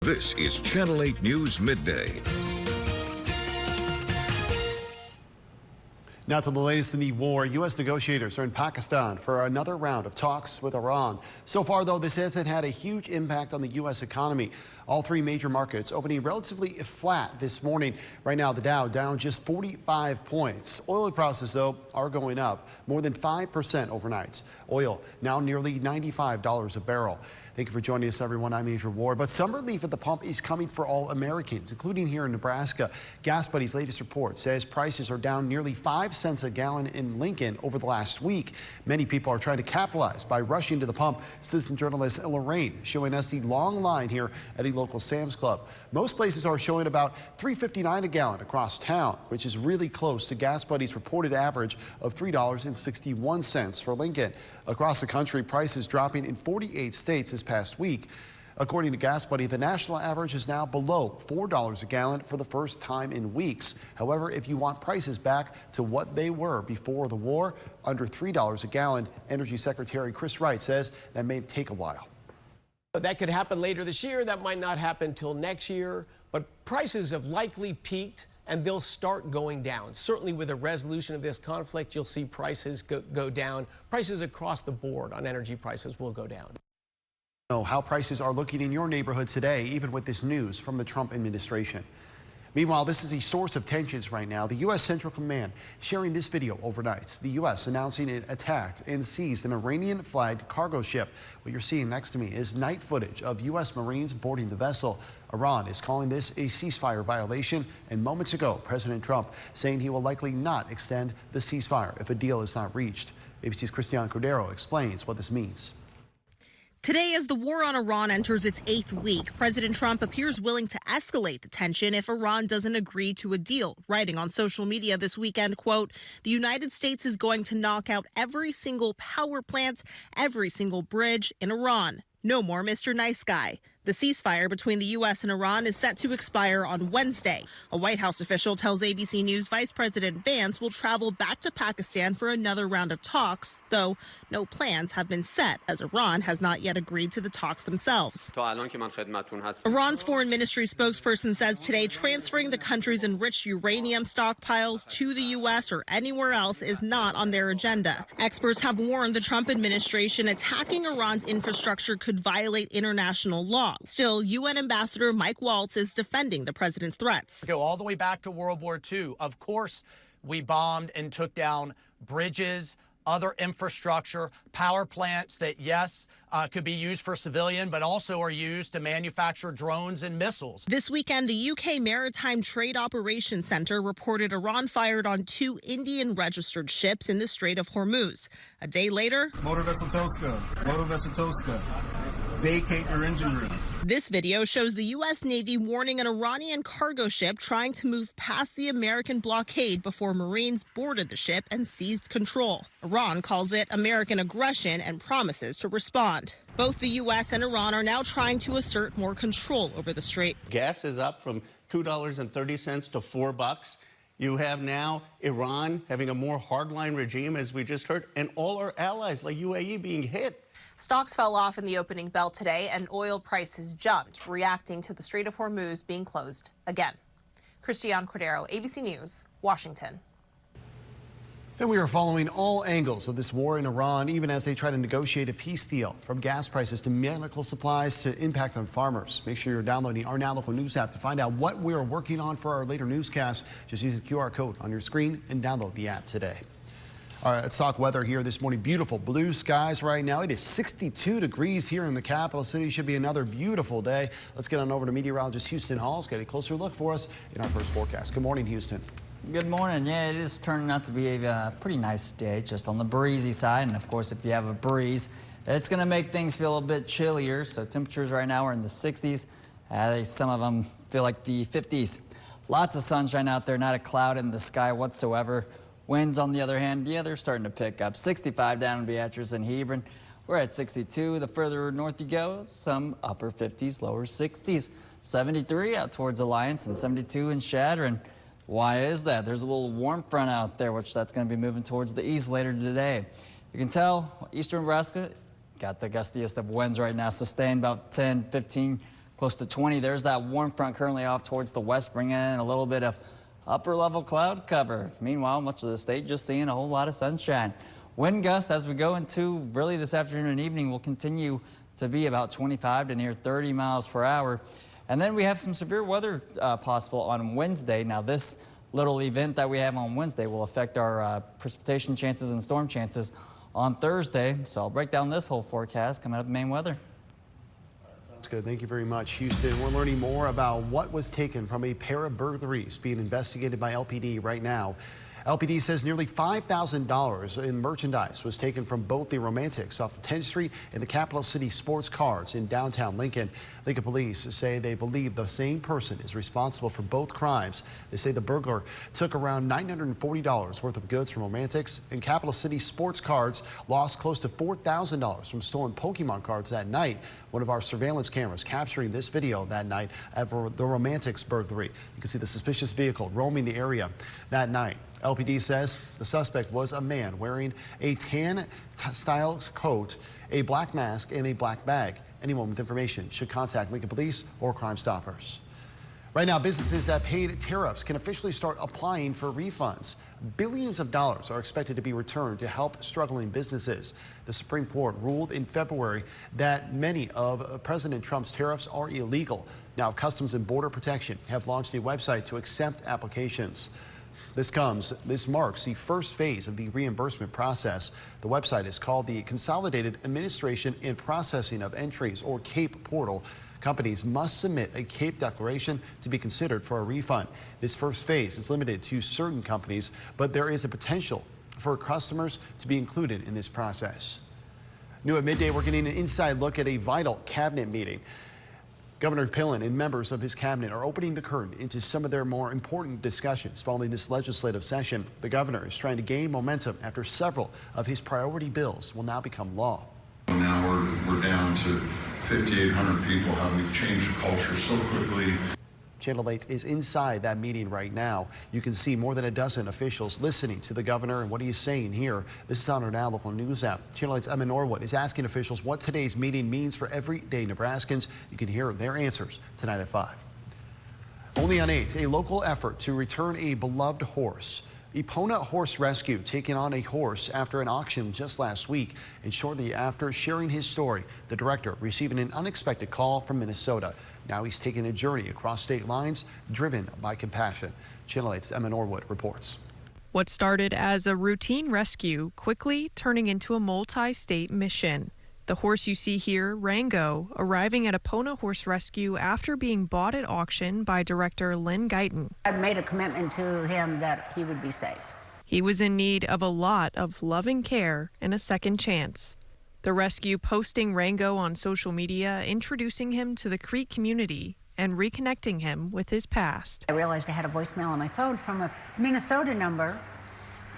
This is Channel 8 News Midday. Now to the latest in the war. U.S. negotiators are in Pakistan for another round of talks with Iran. So far, though, this hasn't had a huge impact on the U.S. economy. All three major markets opening relatively flat this morning. Right now, the Dow down just 45 points. Oil prices, though, are going up more than 5% overnight. Oil now nearly $95 a barrel. Thank you for joining us, everyone. I'm Andrew Ward. But some relief at the pump is coming for all Americans, including here in Nebraska. Gas Buddy's latest report says prices are down nearly 5 cents a gallon in Lincoln over the last week. Many people are trying to capitalize by rushing to the pump. Citizen journalist Lorraine showing us the long line here at a local Sam's Club. Most places are showing about $3.59 a gallon across town, which is really close to Gas Buddy's reported average of $3.61 for Lincoln. Across the country, prices dropping in 48 states this past week. According to Gas Buddy, the national average is now below $4 a gallon for the first time in weeks. However, if you want prices back to what they were before the war, under $3 a gallon, Energy Secretary Chris Wright says that may take a while. That could happen later this year. That might not happen till next year. But prices have likely peaked, and they'll start going down. Certainly with a resolution of this conflict, you'll see prices go down. Prices across the board on energy prices will go down. How prices are looking in your neighborhood today, even with this news from the Trump administration. Meanwhile, this is a source of tensions right now. The U.S. Central Command sharing this video overnight. The U.S. announcing it attacked and seized an Iranian-flagged cargo ship. What you're seeing next to me is night footage of U.S. Marines boarding the vessel. Iran is calling this a ceasefire violation, and moments ago, President Trump saying he will likely not extend the ceasefire if a deal is not reached. ABC's Christian Cordero explains what this means. Today, as the war on Iran enters its 8th week, President Trump appears willing to escalate the tension if Iran doesn't agree to a deal, writing on social media this weekend, quote, "The United States is going to knock out every single power plant, every single bridge in Iran. No more Mr. Nice Guy." The ceasefire between the U.S. and Iran is set to expire on Wednesday. A White House official tells ABC News Vice President Vance will travel back to Pakistan for another round of talks, though no plans have been set as Iran has not yet agreed to the talks themselves. Iran's foreign ministry spokesperson says today transferring the country's enriched uranium stockpiles to the U.S. or anywhere else is not on their agenda. Experts have warned the Trump administration attacking Iran's infrastructure could violate international law. Still, UN Ambassador Mike Waltz is defending the president's threats. Go all the way back to World War II. Of course, we bombed and took down bridges, other infrastructure, power plants that, yes, could be used for civilian, but also are used to manufacture drones and missiles. This weekend, the UK Maritime Trade Operations Center reported Iran fired on 2 Indian-registered ships in the Strait of Hormuz. A day later, Motor Vessel Tosca, vacate your engine room. This video shows the U.S. Navy warning an Iranian cargo ship trying to move past the American blockade before Marines boarded the ship and seized control. Iran calls it American aggression and promises to respond. Both the U.S. and Iran are now trying to assert more control over the strait. Gas is up from $2.30 to $4. You have now Iran having a more hardline regime, as we just heard, and all our allies like UAE being hit. Stocks fell off in the opening bell today, and oil prices jumped, reacting to the Strait of Hormuz being closed again. Christian Cordero, ABC News, Washington. And we are following all angles of this war in Iran, even as they try to negotiate a peace deal, from gas prices to medical supplies to impact on farmers. Make sure you're downloading our Now Local News app to find out what we're working on for our later newscasts. Just use the QR code on your screen and download the app today. All right, let's talk weather here this morning. Beautiful blue skies right now. It is 62 degrees here in the capital city. Should be another beautiful day. Let's get on over to meteorologist Houston Halls, get a closer look for us in our first forecast. Good morning, Houston. Good morning. Yeah, it is turning out to be a pretty nice day, just on the breezy side. And of course, if you have a breeze, it's going to make things feel a bit chillier. So temperatures right now are in the 60s. Some of them feel like the 50s. Lots of sunshine out there, not a cloud in the sky whatsoever. Winds, on the other hand, yeah, they're starting to pick up. 65 down in Beatrice and Hebron. We're at 62. The further north you go, some upper 50s, lower 60s. 73 out towards Alliance and 72 in Chadron. Why is that? There's a little warm front out there, which that's going to be moving towards the east later today. You can tell eastern Nebraska got the gustiest of winds right now, sustained about 10, 15 close to 20. There's that warm front currently off towards the west, bringing in a little bit of upper level cloud cover. Meanwhile, much of the state just seeing a whole lot of sunshine. Wind gusts as we go into really this afternoon and evening will continue to be about 25 to near 30 miles per hour. And then we have some severe weather possible on Wednesday. Now, this little event that we have on Wednesday will affect our precipitation chances and storm chances on Thursday. So I'll break down this whole forecast coming up in Maine weather. That's good. Thank you very much, Houston. We're learning more about what was taken from a pair of burglaries being investigated by LPD right now. LPD says nearly $5,000 in merchandise was taken from both the Romantics off of 10th Street and the Capital City Sports Cards in downtown Lincoln. Lincoln police say they believe the same person is responsible for both crimes. They say the burglar took around $940 worth of goods from Romantics, and Capital City Sports Cards lost close to $4,000 from stolen Pokemon cards that night. One of our surveillance cameras capturing this video that night of the Romantics burglary. You can see the suspicious vehicle roaming the area that night. LPD says the suspect was a man wearing a tan style coat, a black mask, and a black bag. Anyone with information should contact Lincoln Police or Crime Stoppers. Right now, businesses that paid tariffs can officially start applying for refunds. Billions of dollars are expected to be returned to help struggling businesses. The Supreme Court ruled in February that many of President Trump's tariffs are illegal. Now, Customs and Border Protection have launched a website to accept applications. This marks the first phase of the reimbursement process. The website is called the Consolidated Administration and Processing of Entries, or CAPE portal. Companies must submit a CAPE declaration to be considered for a refund. This first phase is limited to certain companies, but there is a potential for customers to be included in this process. New at midday, we're getting an inside look at a vital cabinet meeting. Governor Pillen and members of his cabinet are opening the curtain into some of their more important discussions following this legislative session. The governor is trying to gain momentum after several of his priority bills will now become law. Now we're down to 5,800 people. How we've changed the culture so quickly. Channel 8 is inside that meeting right now. You can see more than a dozen officials listening to the governor and what he's saying here. This is on our Now Local News app. Channel 8's Emma Norwood is asking officials what today's meeting means for everyday Nebraskans. You can hear their answers tonight at 5. Only on 8, a local effort to return a beloved horse. Epona Horse Rescue taking on a horse after an auction just last week, and shortly after sharing his story, the director receiving an unexpected call from Minnesota. Now he's taking a journey across state lines, driven by compassion. Channel 8's Emma Norwood reports. What started as a routine rescue quickly turning into a multi-state mission. The horse you see here, Rango, arriving at Epona Horse Rescue after being bought at auction by director Lynn Guyton. I made a commitment to him that he would be safe. He was in need of a lot of loving care and a second chance. The rescue posting Rango on social media, introducing him to the Creek community and reconnecting him with his past. I realized I had a voicemail on my phone from a Minnesota number,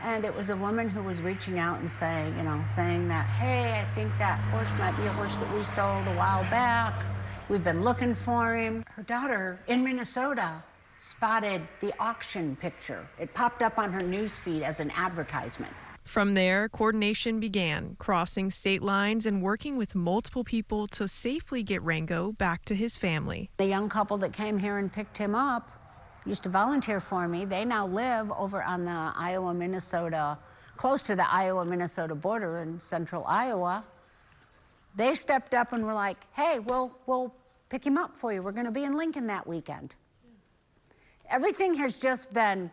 and it was a woman who was reaching out and saying, saying that, hey, I think that horse might be a horse that we sold a while back. We've been looking for him. Her daughter in Minnesota spotted the auction picture. It popped up on her news feed as an advertisement. From there, coordination began, crossing state lines and working with multiple people to safely get Rango back to his family. The young couple that came here and picked him up used to volunteer for me. They now live over on the Iowa-Minnesota, close to the Iowa-Minnesota border in central Iowa. They stepped up and were like, hey, we'll pick him up for you. We're going to be in Lincoln that weekend. Everything has just been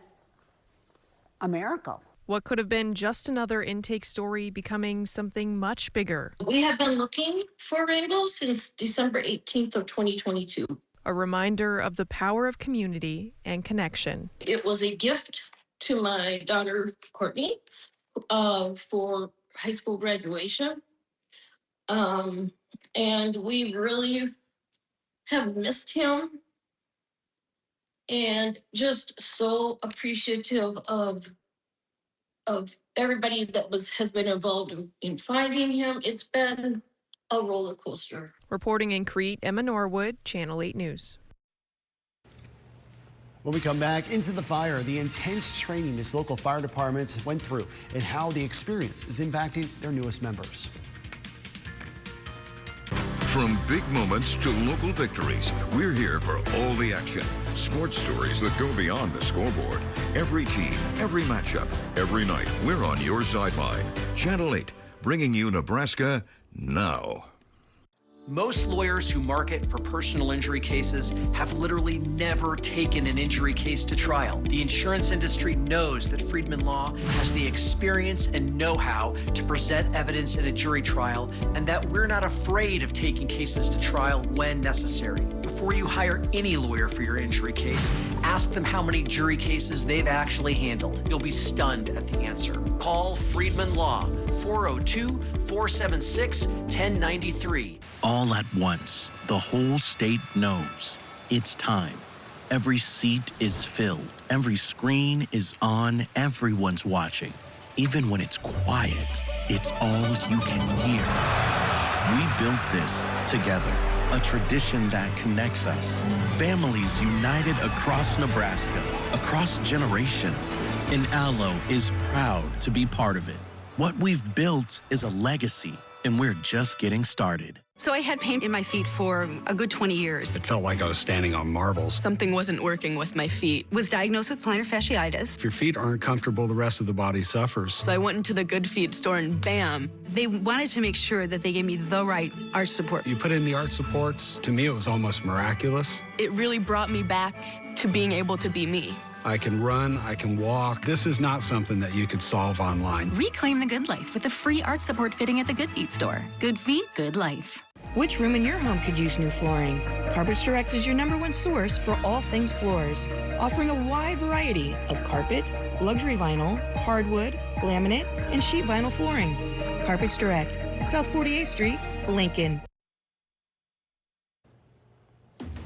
a miracle. What could have been just another intake story becoming something much bigger. We have been looking for Rango since December 18th of 2022. A reminder of the power of community and connection. It was a gift to my daughter, Courtney, for high school graduation. And we really have missed him and just so appreciative of everybody that has been involved in finding him. It's been a roller coaster. Reporting in Crete, Emma Norwood, Channel 8 News. When we come back into the fire, the intense training this local fire department went through and how the experience is impacting their newest members. From big moments to local victories, we're here for all the action. Sports stories that go beyond the scoreboard. Every team, every matchup, every night, we're on your sideline. Channel 8, bringing you Nebraska now. Most lawyers who market for personal injury cases have literally never taken an injury case to trial. The insurance industry knows that Friedman Law has the experience and know-how to present evidence in a jury trial, and that we're not afraid of taking cases to trial when necessary. Before you hire any lawyer for your injury case, ask them how many jury cases they've actually handled. You'll be stunned at the answer. Call Friedman Law, 402-476-1093. All at once, the whole state knows it's time. Every seat is filled. Every screen is on. Everyone's watching. Even when it's quiet, it's all you can hear. We built this together, a tradition that connects us. Families united across Nebraska, across generations. And Allo is proud to be part of it. What we've built is a legacy, and we're just getting started. So I had pain in my feet for a good 20 years. It felt like I was standing on marbles. Something wasn't working with my feet. Was diagnosed with plantar fasciitis. If your feet aren't comfortable, the rest of the body suffers. So I went into the Good Feet store and bam. They wanted to make sure that they gave me the right arch support. You put in the arch supports. To me, it was almost miraculous. It really brought me back to being able to be me. I can run, I can walk. This is not something that you could solve online. Reclaim the good life with a free arch support fitting at the Good Feet store. Good feet, good life. Which room in your home could use new flooring? Carpets Direct is your #1 source for all things floors, offering a wide variety of carpet, luxury vinyl, hardwood, laminate, and sheet vinyl flooring. Carpets Direct, South 48th Street, Lincoln.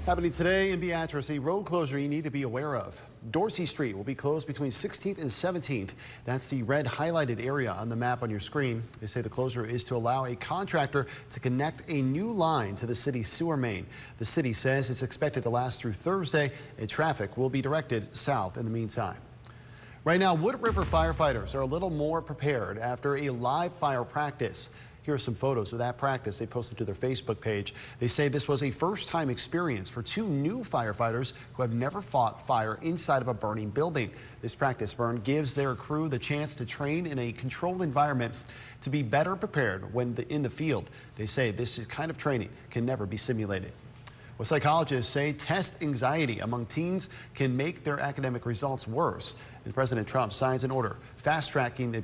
Happening today in Beatrice, a road closure you need to be aware of. Dorsey Street will be closed between 16th and 17th. That's the red highlighted area on the map on your screen. They say the closure is to allow a contractor to connect a new line to the city's sewer main. The city says it's expected to last through Thursday, and traffic will be directed south in the meantime. Right now, Wood River firefighters are a little more prepared after a live fire practice. Here are some photos of that practice they posted to their Facebook page. They say this was a first-time experience for 2 new firefighters who have never fought fire inside of a burning building. This practice burn gives their crew the chance to train in a controlled environment to be better prepared when in the field. They say this kind of training can never be simulated. Well, psychologists say test anxiety among teens can make their academic results worse. And President Trump signs an order fast-tracking a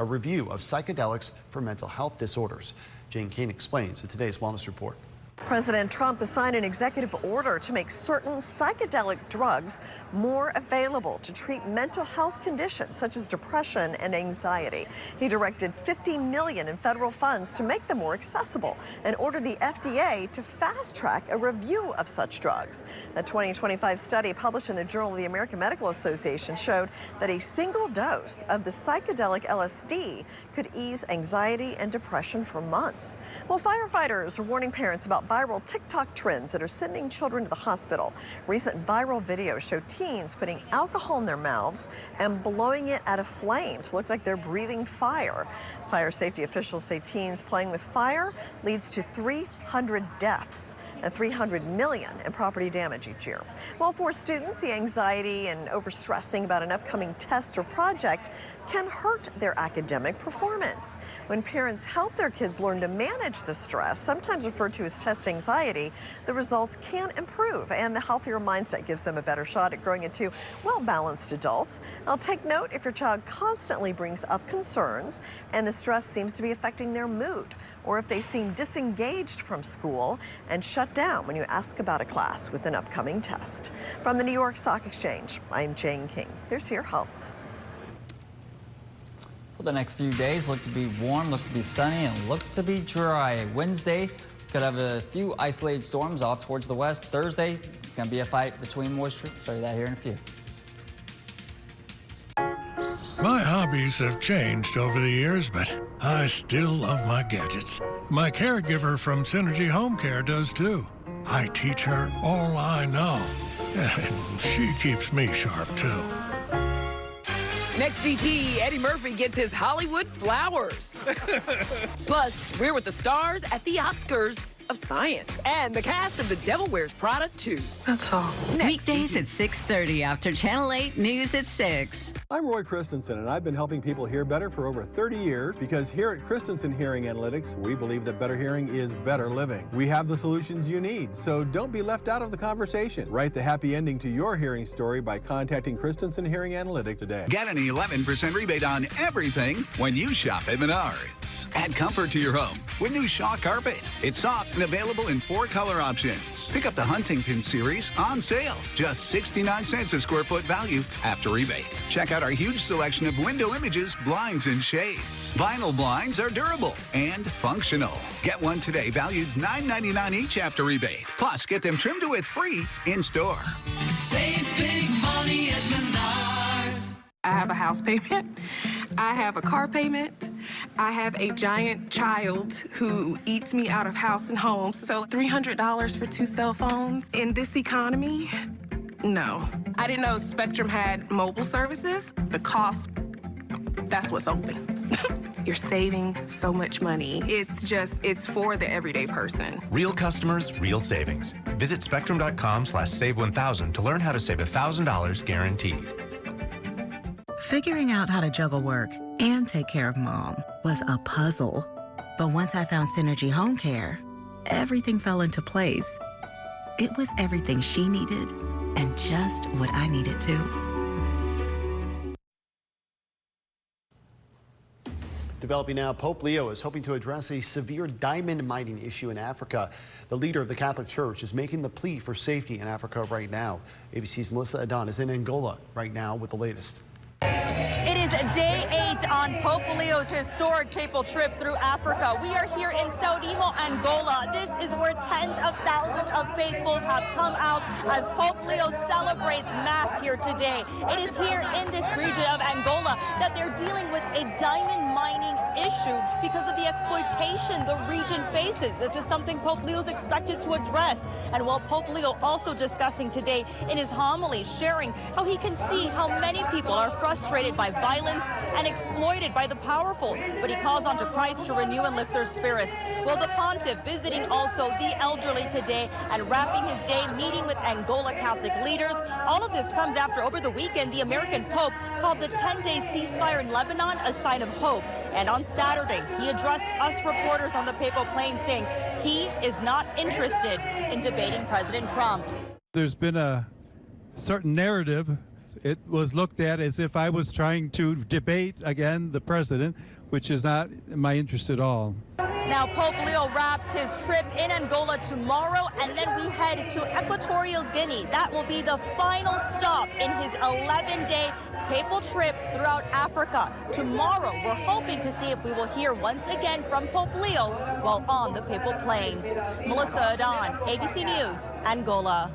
review of psychedelics for mental health disorders. Jane Kane explains in today's Wellness Report. President Trump has signed an executive order to make certain psychedelic drugs more available to treat mental health conditions such as depression and anxiety. He directed $50 million in federal funds to make them more accessible and ordered the FDA to fast-track a review of such drugs. A 2025 study published in the Journal of the American Medical Association showed that a single dose of the psychedelic LSD could ease anxiety and depression for months. Well, firefighters are warning parents about viral TikTok trends that are sending children to the hospital. Recent viral videos show teens putting alcohol in their mouths and blowing it at a flame to look like they're breathing fire. Fire safety officials say teens playing with fire leads to 300 deaths and $300 million in property damage each year. Well, for students, the anxiety and overstressing about an upcoming test or project can hurt their academic performance. When parents help their kids learn to manage the stress, sometimes referred to as test anxiety, the results can improve, and the healthier mindset gives them a better shot at growing into well-balanced adults. Now, take note if your child constantly brings up concerns and the stress seems to be affecting their mood, or if they seem disengaged from school and shut down when you ask about a class with an upcoming test. From the New York Stock Exchange, I'm Jane King. Here's to your health. Well, the next few days look to be warm, look to be sunny, and look to be dry. Wednesday could have a few isolated storms off towards the west. Thursday, it's going to be a fight between moisture. Show you that here in a few. My hobbies have changed over the years, but I still love my gadgets. My caregiver from Synergy Home Care does too. I teach her all I know, and she keeps me sharp too. Next DT, Eddie Murphy gets his Hollywood flowers. Plus, we're with the stars at the Oscars. of Science and the cast of The Devil Wears Prada 2. That's all. Weekdays at 6:30 after Channel 8 News at 6. I'm Roy Christensen, and I've been helping people hear better for over 30 years because here at Christensen Hearing Analytics, we believe that better hearing is better living. We have the solutions you need, so don't be left out of the conversation. Write the happy ending to your hearing story by contacting Christensen Hearing Analytics today. Get an 11% rebate on everything when you shop at Menards. Add comfort to your home with new Shaw carpet. It's soft and available in 4 color options. Pick up the Huntington series on sale. Just 69 cents a square foot value after rebate. Check out our huge selection of window images, blinds, and shades. Vinyl blinds are durable and functional. Get one today valued $9.99 each after rebate. Plus, get them trimmed to width free in store. Save big money at Menards. I have a house payment. I have a car payment. I have a giant child who eats me out of house and home. So $300 for 2 cell phones in this economy? No. I didn't know Spectrum had mobile services. The cost, that's what's open. You're saving so much money. It's for the everyday person. Real customers, real savings. Visit spectrum.com/save1000 to learn how to save $1,000 guaranteed. Figuring out how to juggle work and take care of Mom was a puzzle. But once I found Synergy Home Care, everything fell into place. It was everything she needed and just what I needed too. Developing now, Pope Leo is hoping to address a severe diamond mining issue in Africa. The leader of the Catholic Church is making the plea for safety in Africa right now. ABC's Melissa Adan is in Angola right now with the latest. It is day 8 on Pope Leo's historic papal trip through Africa. We are here in Saudimo, Angola. This is where tens of thousands of faithfuls have come out as Pope Leo celebrates Mass here today. It is here in this region of Angola that they're dealing with a diamond mining issue because of the exploitation the region faces. This is something Pope Leo is expected to address. And while Pope Leo also discussing today in his homily, sharing how he can see how many people are frustrated by violence and exploited by the powerful, but he calls on to Christ to renew and lift their spirits. Well, the pontiff visiting also the elderly today and wrapping his day meeting with Angola Catholic leaders. All of this comes after over the weekend the American Pope called the 10-day ceasefire in Lebanon a sign of hope. And on Saturday, he addressed us reporters on the papal plane saying he is not interested in debating President Trump. There's been a certain narrative. It was looked at as if I was trying to debate, again, the president, which is not my interest at all. Now, Pope Leo wraps his trip in Angola tomorrow, and then we head to Equatorial Guinea. That will be the final stop in his 11-day papal trip throughout Africa. Tomorrow, we're hoping to see if we will hear once again from Pope Leo while on the papal plane. Melissa Adan, ABC News, Angola.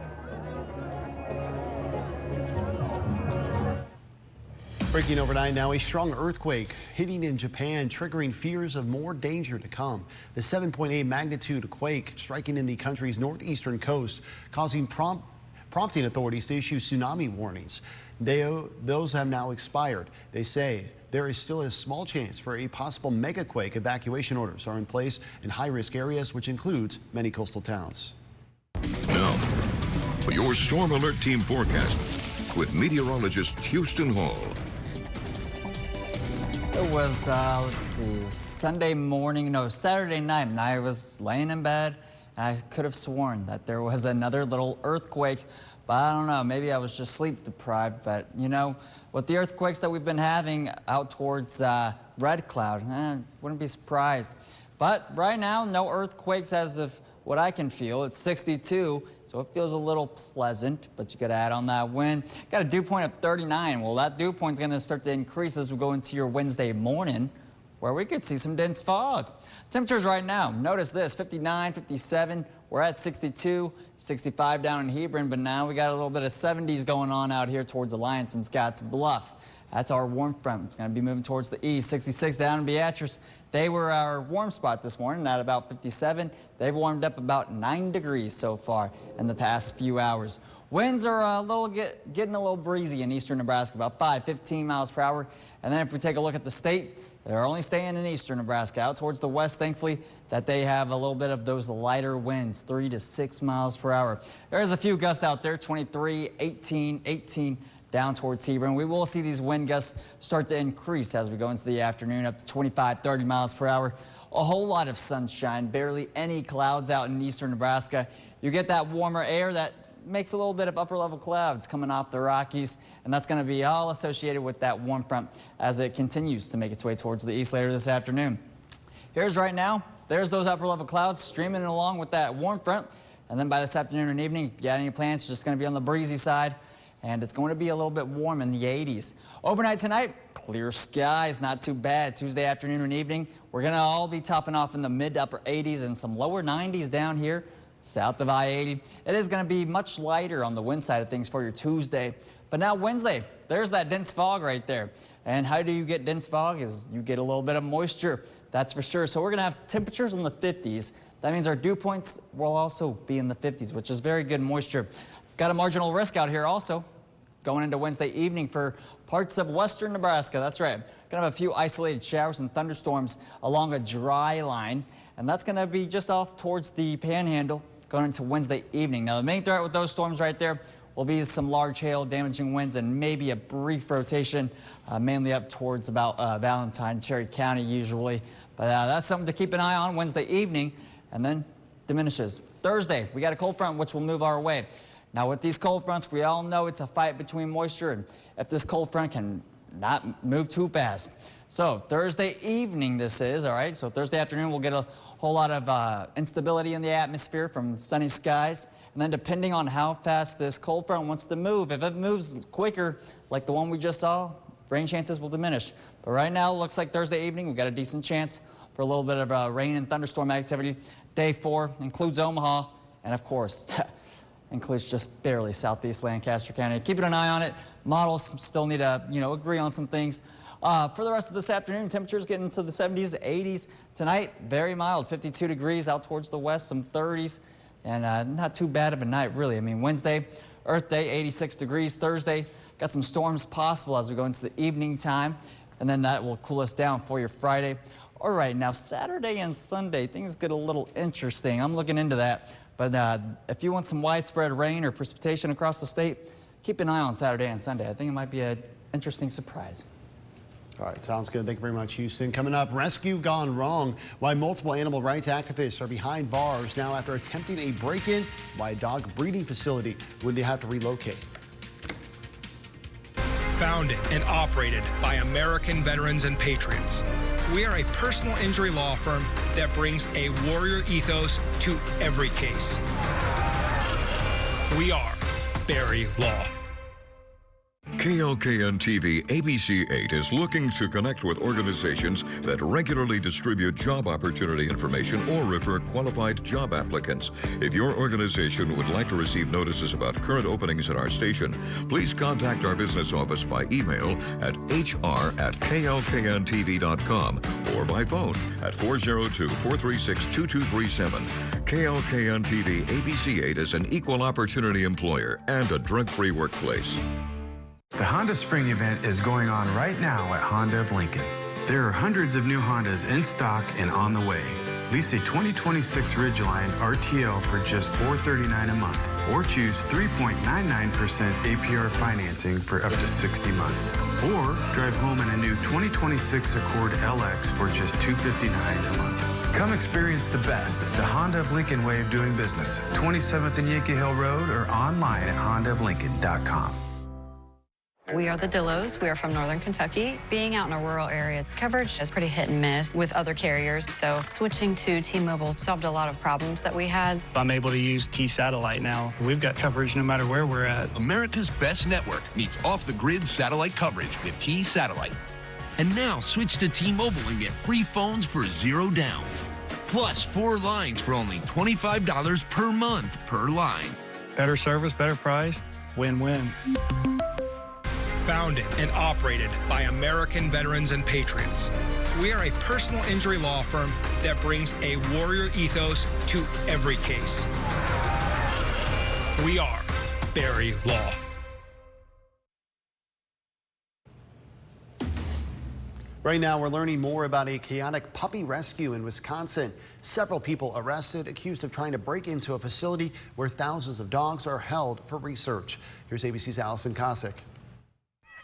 Breaking overnight now, a strong earthquake hitting in Japan, triggering fears of more danger to come. The 7.8 magnitude quake striking in the country's northeastern coast, causing prompting authorities to issue tsunami warnings. Those have now expired. They say there is still a small chance for a possible megaquake. Evacuation orders are in place in high-risk areas, which includes many coastal towns. Now, for your Storm Alert Team forecast with meteorologist Houston Hall. It was, Saturday night, and I was laying in bed, and I could have sworn that there was another little earthquake, but I don't know, maybe I was just sleep deprived, but you know, with the earthquakes that we've been having out towards Red Cloud, wouldn't be surprised. But right now, no earthquakes as of what I can feel. It's 62, so it feels a little pleasant, but you got to add on that wind. Got a dew point of 39. Well, that dew point's going to start to increase as we go into your Wednesday morning, where we could see some dense fog. Temperatures right now, notice this, 59, 57. We're at 62, 65 down in Hebron, but now we got a little bit of 70s going on out here towards Alliance and Scotts Bluff. That's our warm front. It's going to be moving towards the east. 66 down in Beatrice. They were our warm spot this morning at about 57. They've warmed up about 9 degrees so far in the past few hours. Winds are getting a little breezy in eastern Nebraska, about 15 miles per hour. And then if we take a look at the state, They're only staying in eastern Nebraska. Out towards the west, thankfully, that they have a little bit of those lighter winds, 3 to 6 miles per hour. There's a few gusts out there, 23, 18 down towards Hebron. We will see these wind gusts start to increase as we go into the afternoon, up to 25, 30 miles per hour. A whole lot of sunshine, barely any clouds out in eastern Nebraska. You get that warmer air that makes a little bit of upper level clouds coming off the Rockies, and that's going to be all associated with that warm front as it continues to make its way towards the east later this afternoon. Here's right now, there's those upper level clouds streaming along with that warm front, and then by this afternoon and evening, if you got any plans, it's just going to be on the breezy side, and it's going to be a little bit warm in the 80s. Overnight tonight, clear skies, not too bad. Tuesday afternoon and evening, we're going to all be topping off in the mid to upper 80s and some lower 90s down here south of I-80. It is going to be much lighter on the wind side of things for your Tuesday. But now Wednesday, there's that dense fog right there. And how do you get dense fog? Is you get a little bit of moisture, that's for sure. So we're going to have temperatures in the 50s. That means our dew points will also be in the 50s, which is very good moisture. Got a marginal risk out here also going into Wednesday evening for parts of western Nebraska. That's right. Going to have a few isolated showers and thunderstorms along a dry line. And that's going to be just off towards the Panhandle going into Wednesday evening. Now, the main threat with those storms right there will be some large hail, damaging winds, and maybe a brief rotation, mainly up towards about Valentine, Cherry County usually. But that's something to keep an eye on Wednesday evening, and then diminishes. Thursday, we got a cold front which will move our way. Now, with these cold fronts, we all know it's a fight between moisture, and if this cold front can not move too fast. So Thursday evening this is, all right? So Thursday afternoon we'll get a whole lot of instability in the atmosphere from sunny skies. And then depending on how fast this cold front wants to move, if it moves quicker like the one we just saw, rain chances will diminish. But right now it looks like Thursday evening we've got a decent chance for a little bit of rain and thunderstorm activity. Day 4 includes Omaha and of course includes just barely southeast Lancaster County. Keeping an eye on it. Models still need to agree on some things. For the rest of this afternoon, temperatures getting into the 70s, 80s. Tonight, very mild, 52 degrees out towards the west, some 30s, and not too bad of a night, really. I mean, Wednesday, Earth Day, 86 degrees. Thursday, got some storms possible as we go into the evening time, and then that will cool us down for your Friday. All right, now Saturday and Sunday, things get a little interesting. I'm looking into that, but if you want some widespread rain or precipitation across the state, keep an eye on Saturday and Sunday. I think it might be an interesting surprise. All right, sounds good. Thank you very much, Houston. Coming up, rescue gone wrong. Why multiple animal rights activists are behind bars now after attempting a break-in by a dog breeding facility when they have to relocate. Founded and operated by American veterans and patriots, we are a personal injury law firm that brings a warrior ethos to every case. We are Barry Law. KLKN-TV ABC 8 is looking to connect with organizations that regularly distribute job opportunity information or refer qualified job applicants. If your organization would like to receive notices about current openings at our station, please contact our business office by email at hr@klkntv.com or by phone at 402-436-2237. KLKN-TV ABC 8 is an equal opportunity employer and a drug-free workplace. The Honda Spring event is going on right now at Honda of Lincoln. There are hundreds of new Hondas in stock and on the way. Lease a 2026 Ridgeline RTL for just $439 a month, or choose 3.99% APR financing for up to 60 months. Or drive home in a new 2026 Accord LX for just $259 a month. Come experience the best, the Honda of Lincoln way of doing business. 27th and Yankee Hill Road or online at hondaoflincoln.com. We are the Dillos. We are from Northern Kentucky. Being out in a rural area, coverage is pretty hit and miss with other carriers, so switching to T-Mobile solved a lot of problems that we had. I'm able to use T-Satellite now. We've got coverage no matter where we're at. America's best network meets off-the-grid satellite coverage with T-Satellite. And now switch to T-Mobile and get free phones for $0 down. Plus 4 lines for only $25 per month per line. Better service, better price, win-win. Founded and operated by American veterans and patriots, we are a personal injury law firm that brings a warrior ethos to every case. We are Barry Law. Right now, we're learning more about a chaotic puppy rescue in Wisconsin. Several people arrested, accused of trying to break into a facility where thousands of dogs are held for research. Here's ABC's Allison Kosick.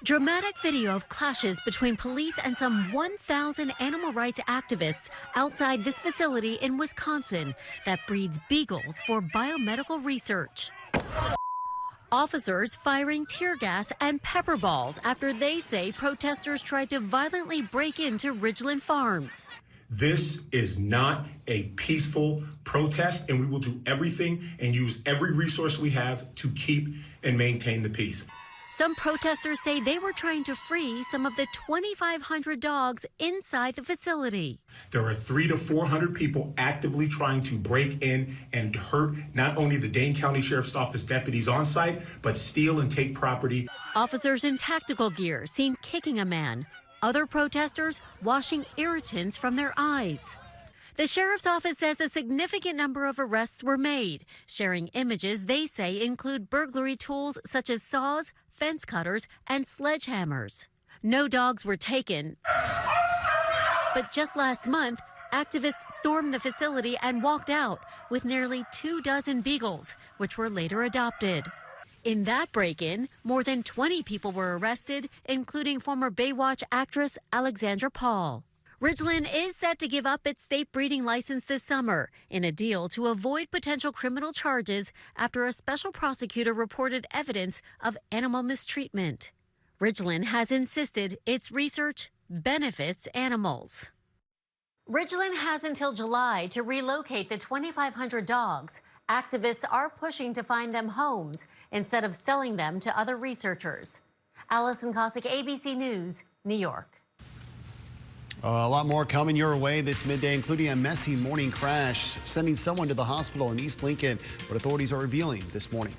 Dramatic video of clashes between police and some 1,000 animal rights activists outside this facility in Wisconsin that breeds beagles for biomedical research. Officers firing tear gas and pepper balls after they say protesters tried to violently break into Ridgeland Farms. This is not a peaceful protest, and we will do everything and use every resource we have to keep and maintain the peace. Some protesters say they were trying to free some of the 2,500 dogs inside the facility. There are 300 to 400 people actively trying to break in and hurt not only the Dane County Sheriff's Office deputies on site, but steal and take property. Officers in tactical gear seen kicking a man. Other protesters washing irritants from their eyes. The sheriff's office says a significant number of arrests were made, sharing images they say include burglary tools such as saws, fence cutters, and sledgehammers. No dogs were taken. But just last month, activists stormed the facility and walked out with nearly 24 beagles, which were later adopted. In that break-in, more than 20 people were arrested, including former Baywatch actress Alexandra Paul. Ridgeland is set to give up its state breeding license this summer in a deal to avoid potential criminal charges after a special prosecutor reported evidence of animal mistreatment. Ridgeland has insisted its research benefits animals. Ridgeland has until July to relocate the 2,500 dogs. Activists are pushing to find them homes instead of selling them to other researchers. Allison Kosick, ABC News, New York. A lot more coming your way this midday, including a messy morning crash, sending someone to the hospital in East Lincoln, what authorities are revealing this morning.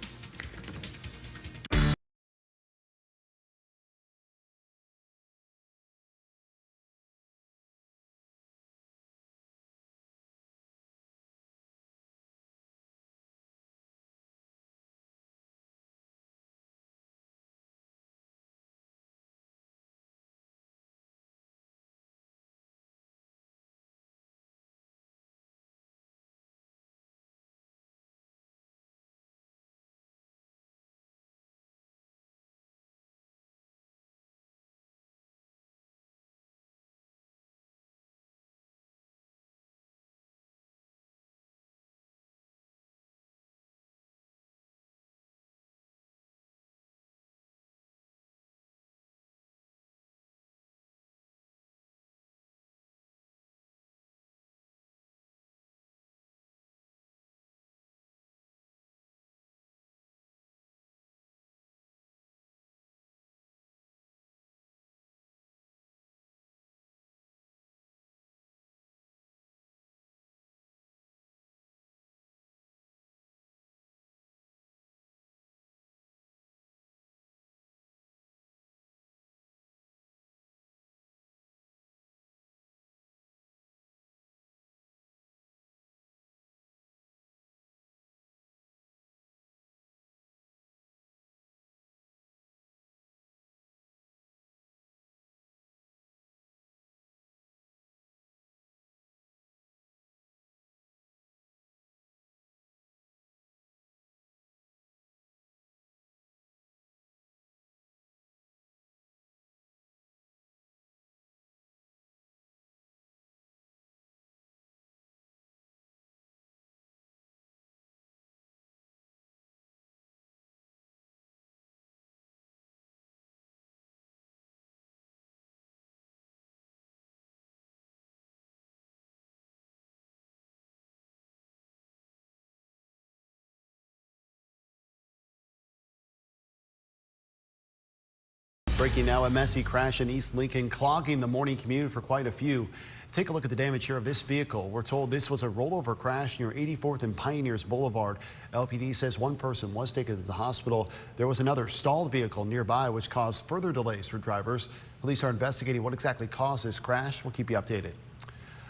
Breaking now, a messy crash in East Lincoln, clogging the morning commute for quite a few. Take a look at the damage here of this vehicle. We're told this was a rollover crash near 84th and Pioneers Boulevard. LPD says one person was taken to the hospital. There was another stalled vehicle nearby, which caused further delays for drivers. Police are investigating what exactly caused this crash. We'll keep you updated.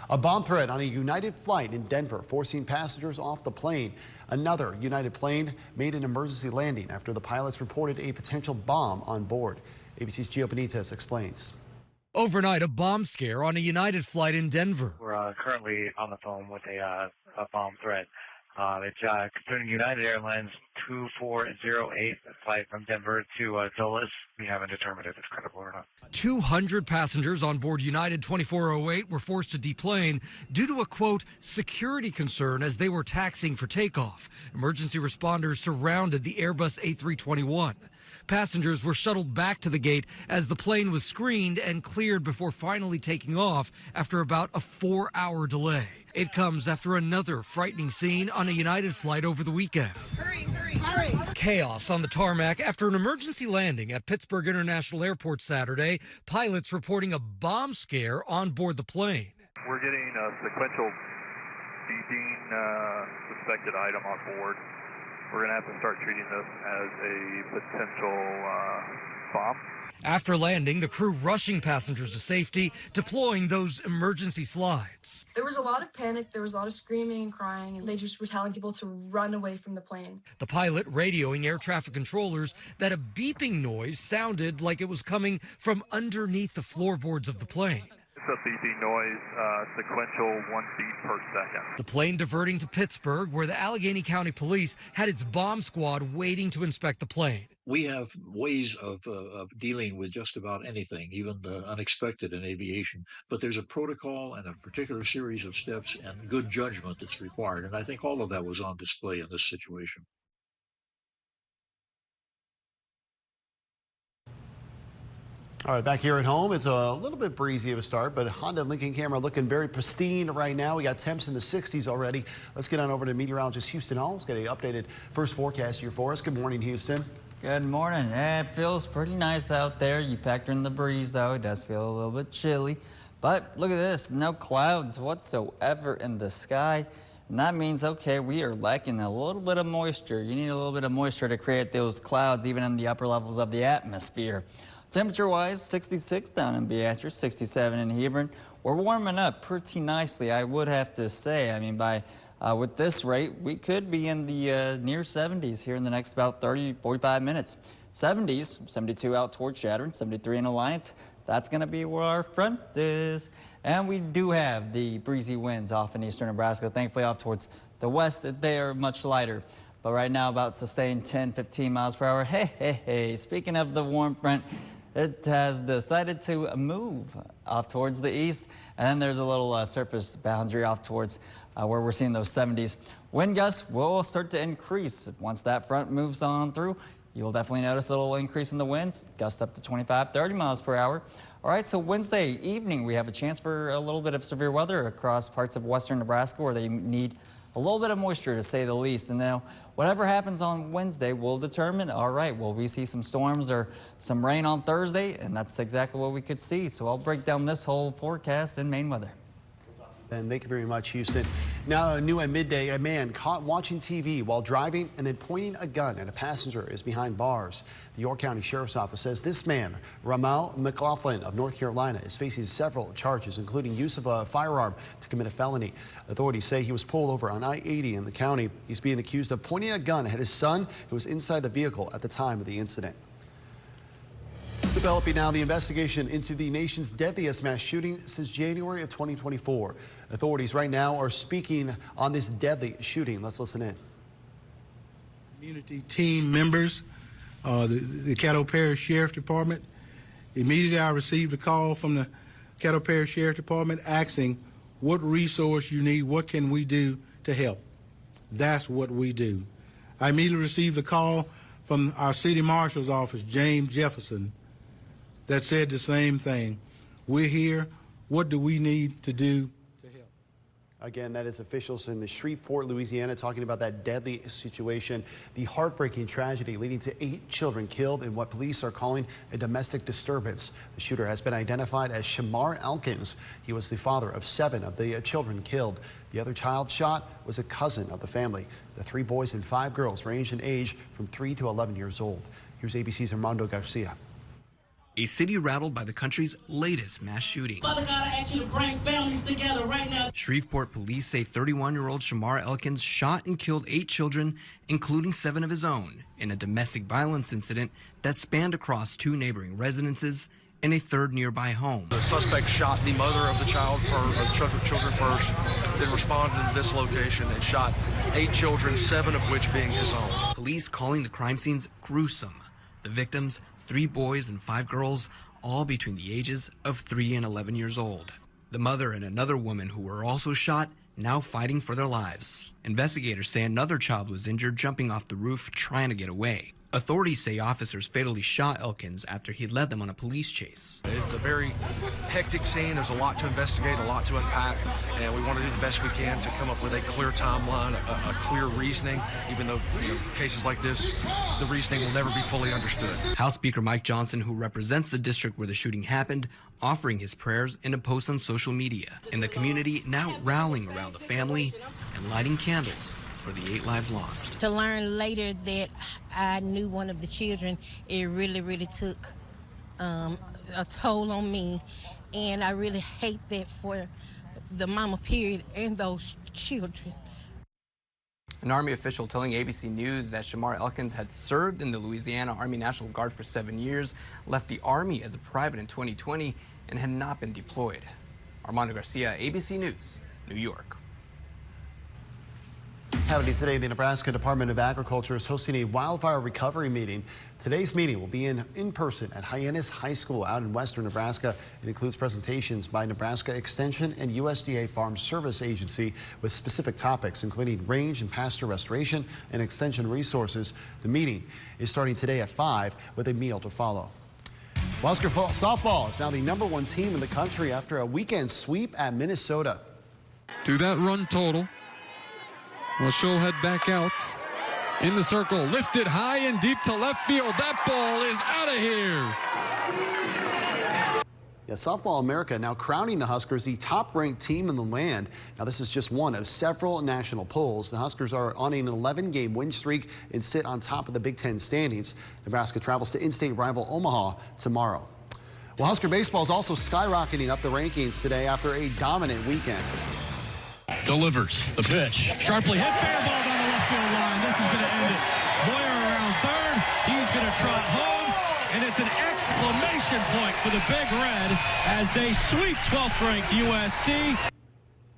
A bomb threat on a United flight in Denver, forcing passengers off the plane. Another United plane made an emergency landing after the pilots reported a potential bomb on board. ABC's Gio Benitez explains. Overnight, a bomb scare on a United flight in Denver. We're currently on the phone with a bomb threat. It's concerning United Airlines 2408 flight from Denver to Dulles. We haven't determined if it's credible or not. 200 passengers on board United 2408 were forced to deplane due to a, quote, security concern as they were taxiing for takeoff. Emergency responders surrounded the Airbus A321. Passengers were shuttled back to the gate as the plane was screened and cleared before finally taking off after about a 4-hour delay. It comes after another frightening scene on a United flight over the weekend. Hurry, hurry, hurry. Chaos on the tarmac after an emergency landing at Pittsburgh International Airport Saturday. Pilots reporting a bomb scare on board the plane. We're getting a sequential beeping suspected item on board. We're going to have to start treating this as a potential bomb. After landing, the crew rushing passengers to safety, deploying those emergency slides. There was a lot of panic, there was a lot of screaming and crying, and they just were telling people to run away from the plane. The pilot radioing air traffic controllers that a beeping noise sounded like it was coming from underneath the floorboards of the plane. It's a beeping noise, sequential 1 beat per second. The plane diverting to Pittsburgh, where the Allegheny County Police had its bomb squad waiting to inspect the plane. We have ways of dealing with just about anything, even the unexpected in aviation. But there's a protocol and a particular series of steps and good judgment that's required. And I think all of that was on display in this situation. All right, back here at home, it's a little bit breezy of a start, but Honda and Lincoln camera looking very pristine right now. We got temps in the 60s already. Let's get on over to meteorologist Houston Hall's got an updated first forecast here for us. Good morning, Houston. Good morning. It feels pretty nice out there. You factor in the breeze, though. It does feel a little bit chilly. But look at this. No clouds whatsoever in the sky. And that means, okay, we are lacking a little bit of moisture. You need a little bit of moisture to create those clouds, even in the upper levels of the atmosphere. Temperature-wise, 66 down in Beatrice, 67 in Hebron. We're warming up pretty nicely, I would have to say. I mean, with this rate, we could be in the near 70s here in the next about 30, 45 minutes. 70s, 72 out towards Chadron, 73 in Alliance. That's going to be where our front is. And we do have the breezy winds off in eastern Nebraska. Thankfully, off towards the west, they are much lighter. But right now, about sustained 10, 15 miles per hour. Hey, speaking of the warm front, it has decided to move off towards the east, and then there's a little surface boundary off towards where we're seeing those 70s. Wind gusts will start to increase once that front moves on through. You will definitely notice a little increase in the winds, gusts up to 25, 30 miles per hour. All right, so Wednesday evening, we have a chance for a little bit of severe weather across parts of western Nebraska where they need a little bit of moisture, to say the least. And now, whatever happens on Wednesday will determine, all right, will we see some storms or some rain on Thursday? And that's exactly what we could see. So I'll break down this whole forecast in Maine weather. And thank you very much, Houston. Now, new at midday, a man caught watching TV while driving and then pointing a gun at a passenger is behind bars. The York County Sheriff's Office says this man, Ramal McLaughlin of North Carolina, is facing several charges, including use of a firearm to commit a felony. Authorities say he was pulled over on I-80 in the county. He's being accused of pointing a gun at his son, who was inside the vehicle at the time of the incident. Developing now, the investigation into the nation's deadliest mass shooting since January of 2024. Authorities right now are speaking on this deadly shooting. Let's listen in. Community team members, the Caddo Parish Sheriff Department. Immediately I received a call from the Caddo Parish Sheriff Department asking what resource you need, what can we do to help. That's what we do. I immediately received a call from our City Marshal's office, James Jefferson, that said the same thing. We're here. What do we need to do to help? Again, that is officials in the Shreveport, Louisiana, talking about that deadly situation, the heartbreaking tragedy leading to 8 children killed in what police are calling a domestic disturbance. The shooter has been identified as Shamar Elkins. He was the father of 7 of the children killed. The other child shot was a cousin of the family. The 3 boys and 5 girls ranged in age from 3 to 11 years old. Here's ABC's Armando Garcia. A city rattled by the country's latest mass shooting. Father God, I ask you to bring families together right now. Shreveport police say 31-year-old Shamar Elkins shot and killed 8 children, including 7 of his own, in a domestic violence incident that spanned across 2 neighboring residences in a third nearby home. The suspect shot the mother of the child children first, then responded to this location and shot 8 children, 7 of which being his own. Police calling the crime scenes gruesome. The victims, 3 boys and 5 girls, all between the ages of 3 and 11 years old. The mother and another woman who were also shot now fighting for their lives. Investigators say another child was injured jumping off the roof trying to get away. Authorities say officers fatally shot Elkins after he led them on a police chase. It's a very hectic scene. There's a lot to investigate, a lot to unpack, and we want to do the best we can to come up with a clear timeline, a clear reasoning, even though cases like this, the reasoning will never be fully understood. House Speaker Mike Johnson, who represents the district where the shooting happened, offering his prayers in a post on social media. And the community now rallying around the family and lighting candles for the 8 lives lost. To learn later that I knew one of the children, it really took a toll on me, and I really hate that for the mama period and those children. An Army official telling ABC News that Shamar Elkins had served in the Louisiana Army National Guard for 7 years, left the Army as a private in 2020, and had not been deployed. Armando Garcia, ABC News, New York. Happening today, the Nebraska Department of Agriculture is hosting a wildfire recovery meeting. Today's meeting will be in person at Hyannis High School out in western Nebraska. It includes presentations by Nebraska Extension and USDA Farm Service Agency with specific topics, including range and pasture restoration and extension resources. The meeting is starting today at 5 with a meal to follow. Husker softball is now the #1 team in the country after a weekend sweep at Minnesota. To that run total. Well, she'll head back out in the circle, lifted high and deep to left field. That ball is out of here. Yeah, Softball America now crowning the Huskers the top-ranked team in the land. Now, this is just one of several national polls. The Huskers are on an 11-game win streak and sit on top of the Big Ten standings. Nebraska travels to in-state rival Omaha tomorrow. Well, Husker baseball is also skyrocketing up the rankings today after a dominant weekend. Delivers the pitch. Sharply hit, fair ball down the left field line. This is going to end it. Boyer around third. He's going to trot home. And it's an exclamation point for the Big Red as they sweep 12th ranked USC.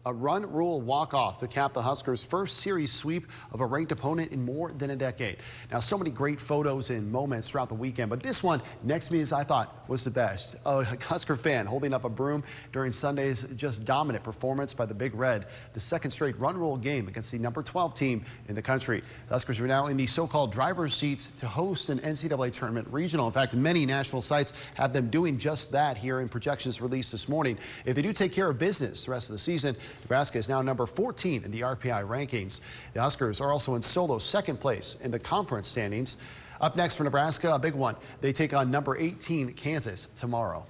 A run rule walk-off to cap the Huskers' first series sweep of a ranked opponent in more than a decade. Now, so many great photos and moments throughout the weekend, but this one next to me is, I thought, was the best. A Husker fan holding up a broom during Sunday's just dominant performance by the Big Red, the second straight run rule game against the #12 team in the country. The Huskers are now in the so-called driver's seat to host an NCAA tournament regional. In fact, many national sites have them doing just that here in projections released this morning. If they do take care of business the rest of the season, Nebraska is now number 14 in the RPI rankings. The Huskers are also in solo second place in the conference standings. Up next for Nebraska, a big one. They take on number 18 Kansas tomorrow.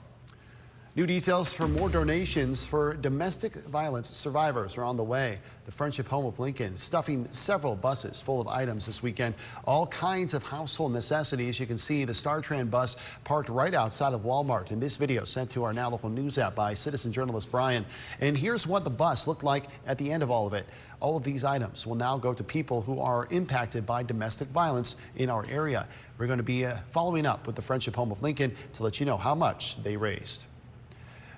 New details for more donations for domestic violence survivors are on the way. The Friendship Home of Lincoln stuffing several buses full of items this weekend. All kinds of household necessities. You can see the StarTran bus parked right outside of Walmart. In this video sent to our Now Local News app by citizen journalist Brian. And here's what the bus looked like at the end of all of it. All of these items will now go to people who are impacted by domestic violence in our area. We're going to be following up with the Friendship Home of Lincoln to let you know how much they raised.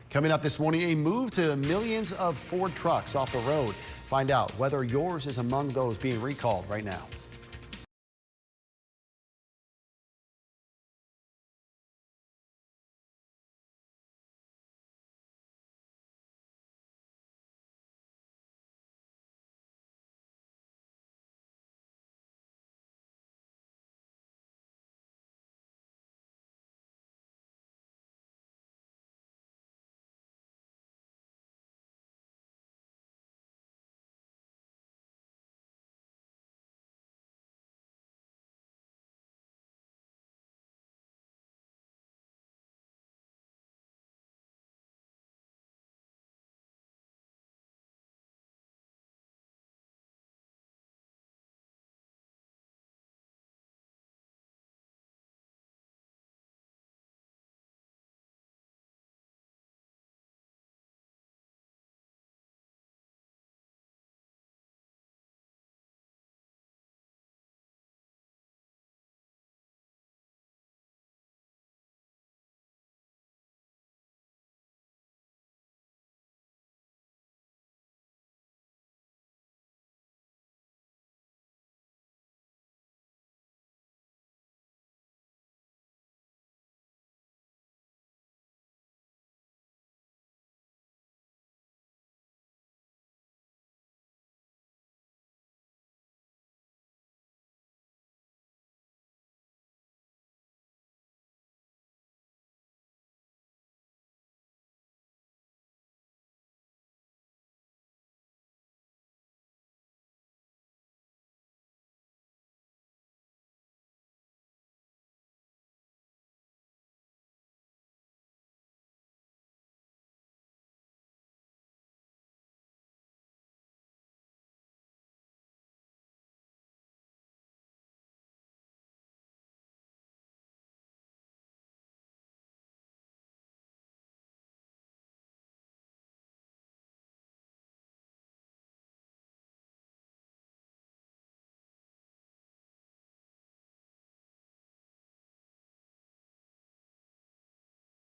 Coming up this morning, a move to millions of Ford trucks off the road. Find out whether yours is among those being recalled right now.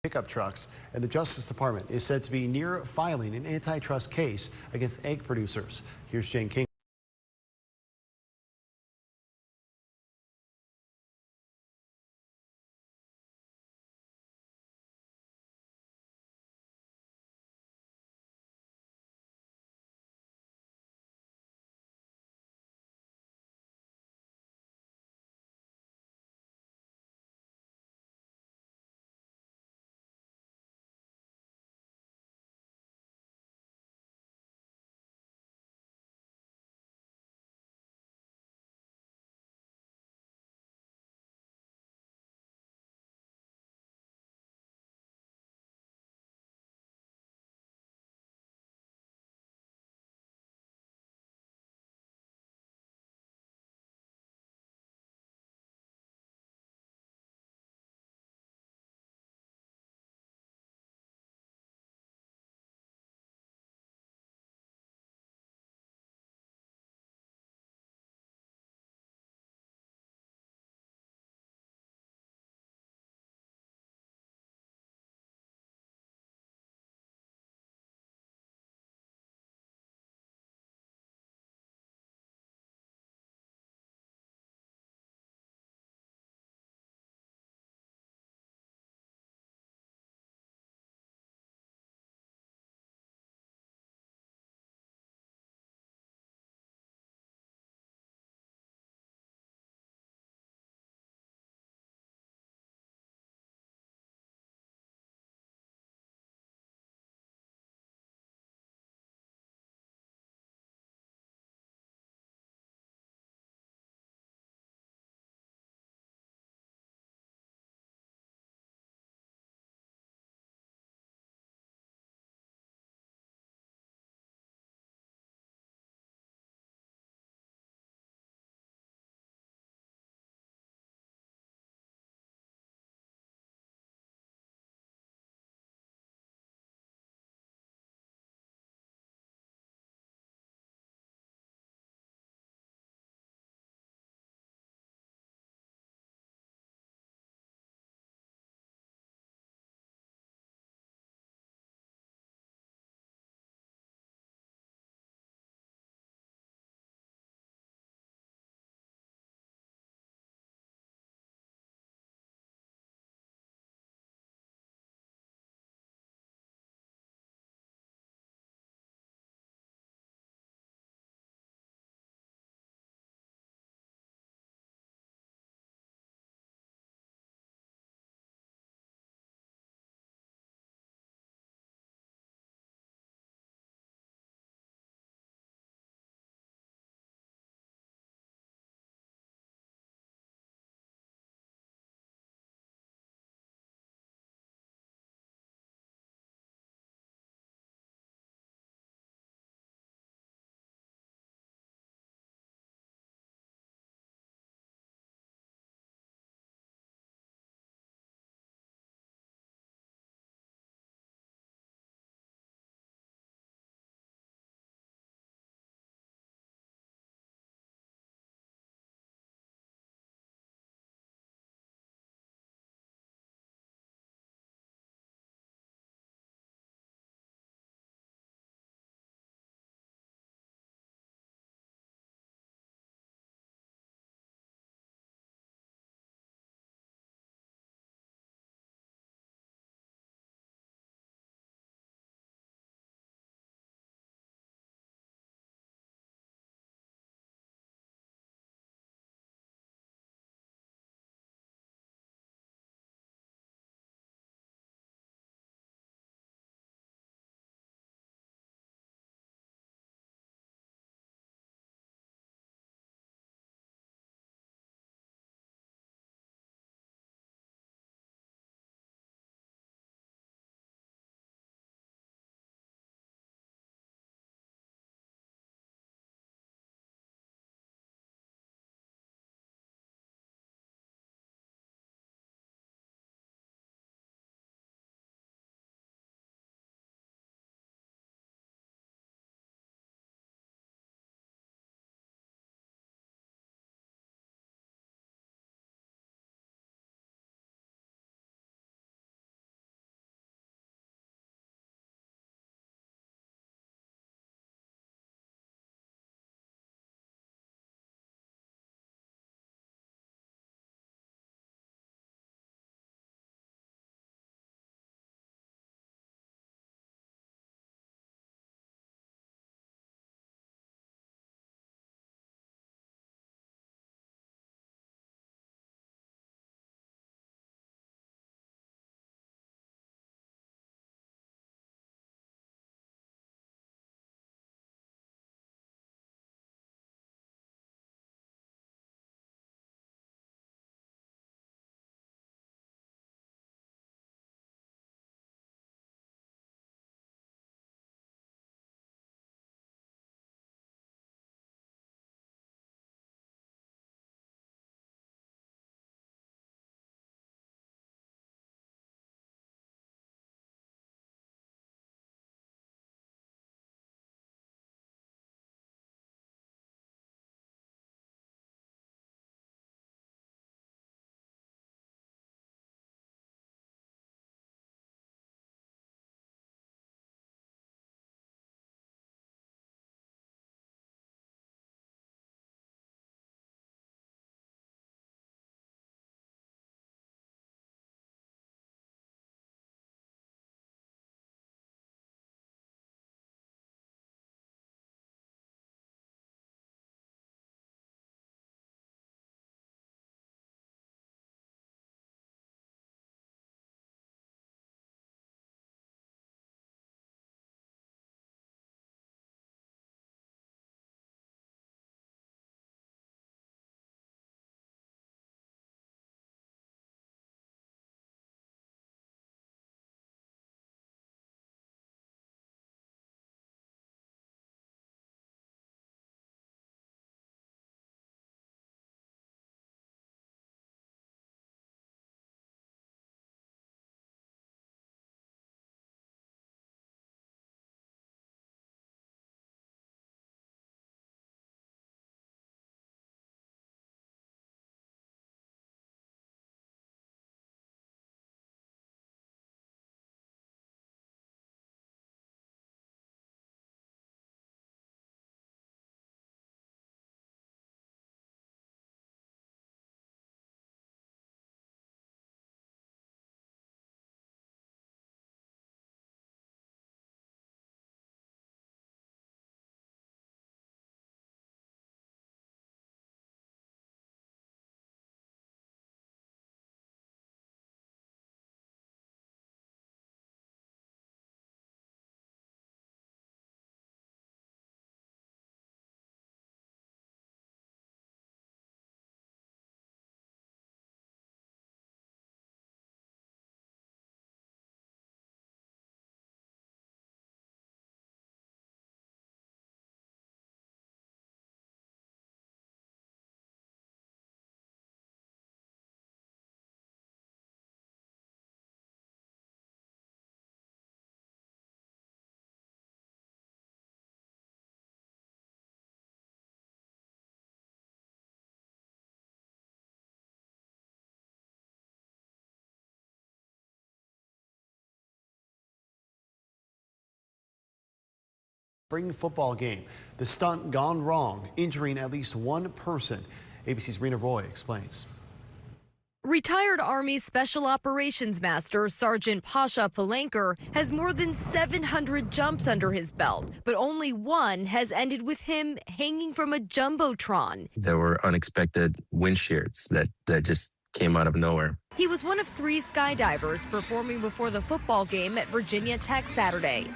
pickup trucks, and the Justice Department is said to be near filing an antitrust case against egg producers. Here's Jane King. spring football game. The stunt gone wrong, injuring at least one person. ABC's Rena Roy explains. Retired Army Special Operations Master Sergeant Pasha Palanker has more than 700 jumps under his belt, but only one has ended with him hanging from a jumbotron. There were unexpected wind shears that just came out of nowhere. He was one of 3 skydivers performing before the football game at Virginia Tech Saturday.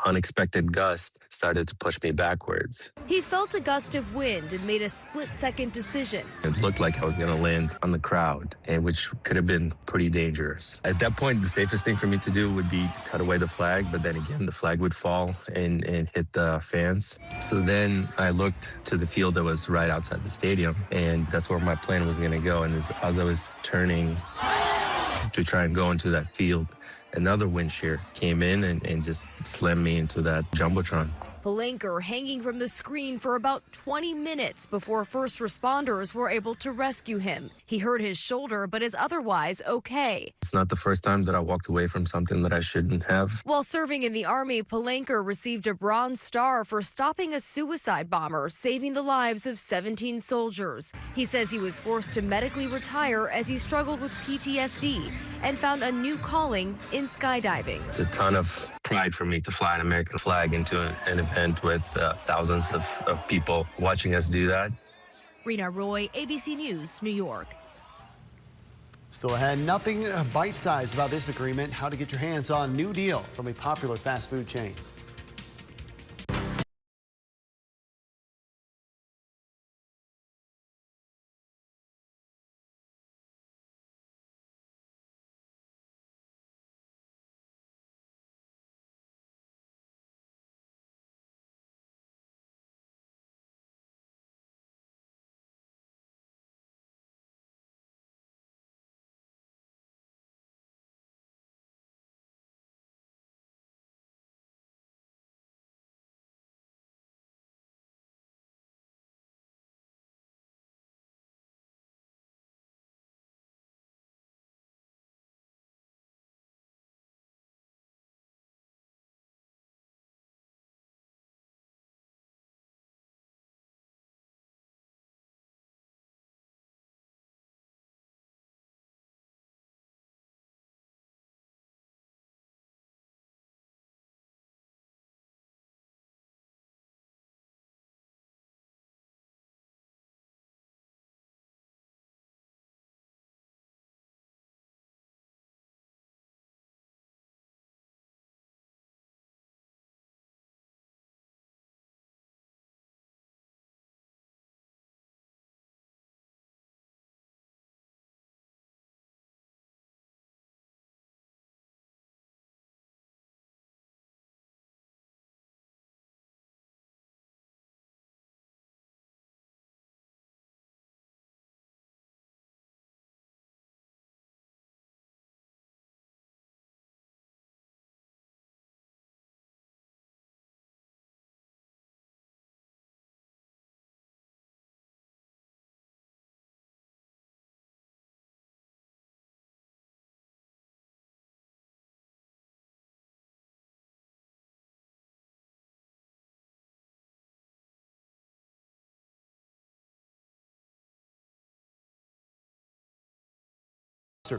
Unexpected gust started to push me backwards. He felt a gust of wind and made a split-second decision. It looked like I was going to land on the crowd, and which could have been pretty dangerous. At that point, the safest thing for me to do would be to cut away the flag, but then again, the flag would fall and hit the fans. So then I looked to the field that was right outside the stadium, and that's where my plane was going to go. And as I was turning to try and go into that field, another wind shear came in and just slammed me into that jumbotron. Palanker hanging from the screen for about 20 minutes before first responders were able to rescue him. He hurt his shoulder, but is otherwise okay. It's not the first time that I walked away from something that I shouldn't have. While serving in the Army, Palanker received a Bronze Star for stopping a suicide bomber, saving the lives of 17 soldiers. He says he was forced to medically retire as he struggled with PTSD and found a new calling in skydiving. It's a ton of pride for me to fly an American flag into an event with thousands of people watching us do that. Rena Roy, ABC News, New York. Still ahead, nothing bite-sized about this agreement. How to get your hands on new deal from a popular fast food chain.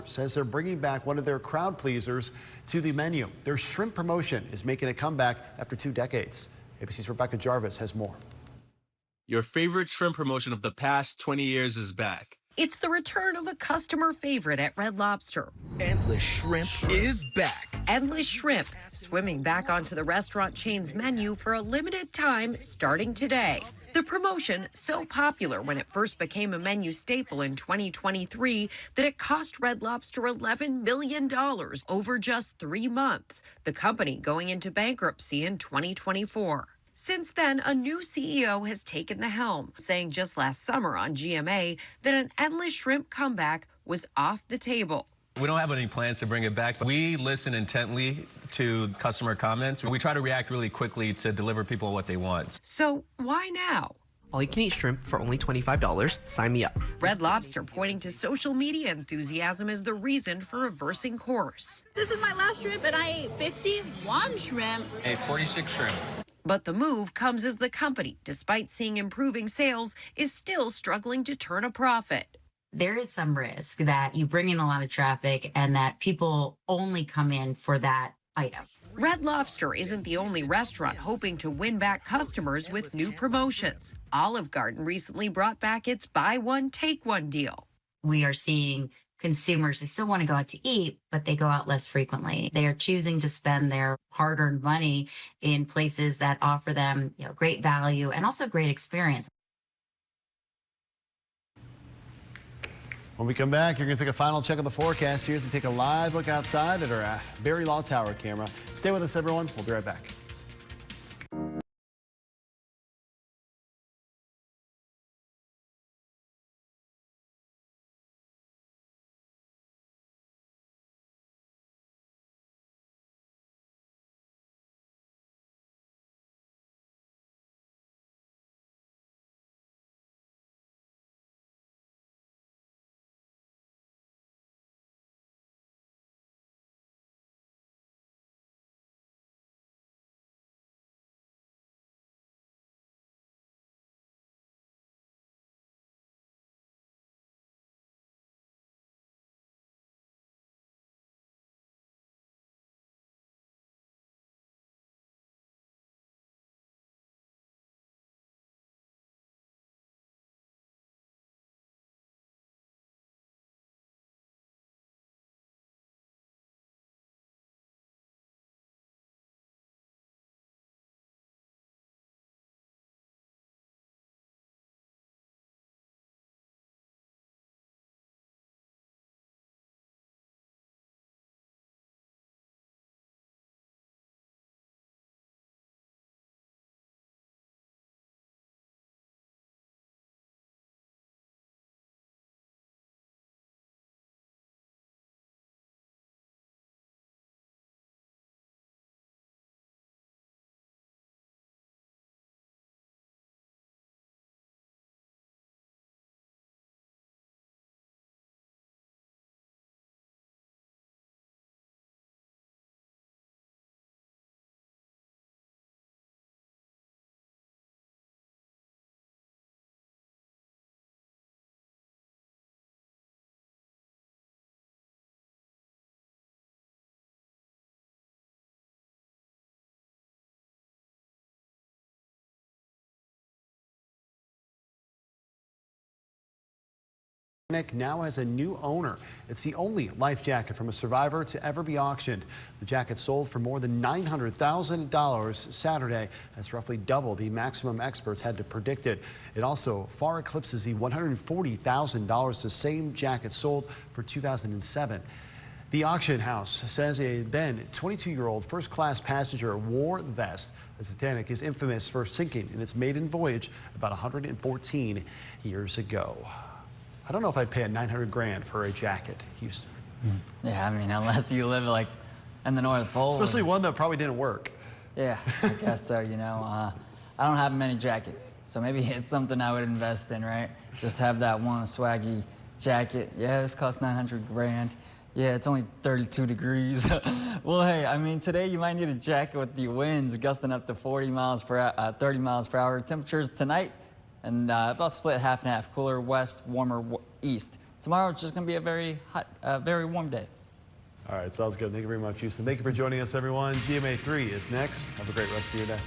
Says they're bringing back one of their crowd pleasers to the menu. Their shrimp promotion is making a comeback after 2 decades. ABC's Rebecca Jarvis has more. Your favorite shrimp promotion of the past 20 years is back. It's the return of a customer favorite at Red Lobster. Endless Shrimp is back. Endless Shrimp, swimming back onto the restaurant chain's menu for a limited time starting today. The promotion so popular when it first became a menu staple in 2023 that it cost Red Lobster $11 million over just 3 months, the company going into bankruptcy in 2024. Since then, a new CEO has taken the helm, saying just last summer on GMA that an Endless Shrimp comeback was off the table. We don't have any plans to bring it back. We listen intently to customer comments. We try to react really quickly to deliver people what they want. So why now? All you can eat shrimp for only $25. Sign me up. Red Lobster pointing to social media enthusiasm as the reason for reversing course. This is my last shrimp, and I ate 51 shrimp. Hey, 46 shrimp. But the move comes as the company, despite seeing improving sales, is still struggling to turn a profit. There is some risk that you bring in a lot of traffic and that people only come in for that item. Red Lobster isn't the only restaurant hoping to win back customers with new promotions. Olive Garden recently brought back its buy one, take one deal. We are seeing consumers, they still want to go out to eat, but they go out less frequently. They are choosing to spend their hard-earned money in places that offer them, great value and also great experience. When we come back, you're going to take a final check of the forecast here as we take a live look outside at our Barry Law Tower camera. Stay with us, everyone. We'll be right back. Now has a new owner. It's the only life jacket from a survivor to ever be auctioned. The jacket sold for more than $900,000 Saturday. That's roughly double the maximum experts had to predict it. It also far eclipses the $140,000 the same jacket sold for 2007. The auction house says a then 22-year-old first-class passenger wore the vest. The Titanic is infamous for sinking in its maiden voyage about 114 years ago. I don't know if I'd pay $900,000 for a jacket, Houston. Yeah, I mean, unless you live like in the North Pole. Especially one that probably didn't work. Yeah, I guess so, I don't have many jackets, so maybe it's something I would invest in, right? Just have that one swaggy jacket. Yeah, this costs $900,000. Yeah, it's only 32 degrees. Well, hey, I mean, today you might need a jacket with the winds gusting up to 30 miles per hour. Temperatures tonight, and about split half and half. Cooler west, warmer east. Tomorrow it's just going to be a very hot, very warm day. All right, sounds good. Thank you very much, Houston. Thank you for joining us, everyone. GMA 3 is next. Have a great rest of your day.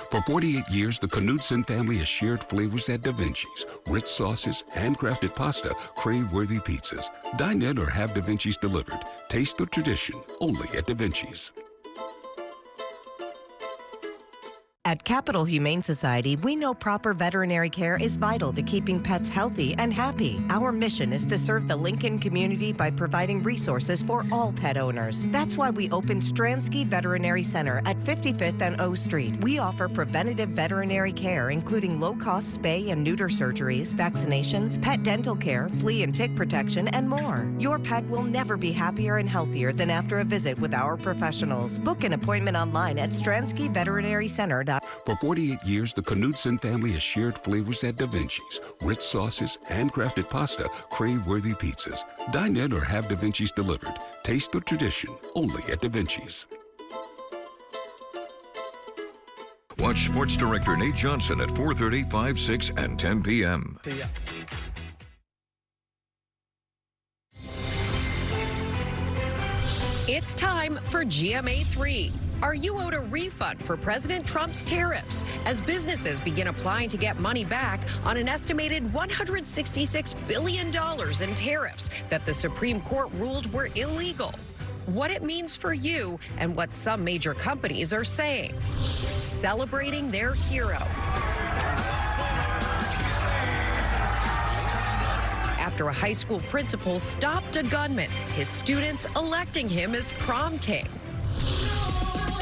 For 48 years, the Knudsen family has shared flavors at Da Vinci's. Rich sauces, handcrafted pasta, crave-worthy pizzas. Dine in or have Da Vinci's delivered. Taste the tradition, only at Da Vinci's. At Capital Humane Society, we know proper veterinary care is vital to keeping pets healthy and happy. Our mission is to serve the Lincoln community by providing resources for all pet owners. That's why we opened Stransky Veterinary Center at 55th and O Street. We offer preventative veterinary care, including low-cost spay and neuter surgeries, vaccinations, pet dental care, flea and tick protection, and more. Your pet will never be happier and healthier than after a visit with our professionals. Book an appointment online at stranskyveterinarycenter.com. app. For 48 years, the Knudsen family has shared flavors at Da Vinci's. Rich sauces, handcrafted pasta, crave-worthy pizzas. Dine in or have Da Vinci's delivered. Taste the tradition, only at Da Vinci's. Watch Sports Director Nate Johnson at 4:30, 5, 6, and 10 p.m. See ya. It's time for GMA3. Are you owed a refund for President Trump's tariffs as businesses begin applying to get money back on an estimated $166 billion in tariffs that the Supreme Court ruled were illegal? What it means for you and what some major companies are saying. Celebrating their hero. After a high school principal stopped a gunman, his students electing him as prom king.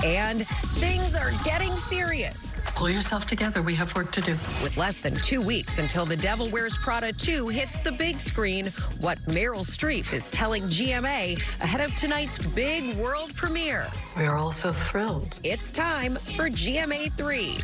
And things are getting serious. Pull yourself together. We have work to do. With less than 2 weeks until The Devil Wears Prada 2 hits the big screen, what Meryl Streep is telling GMA ahead of tonight's big world premiere. We are all so thrilled. It's time for GMA 3.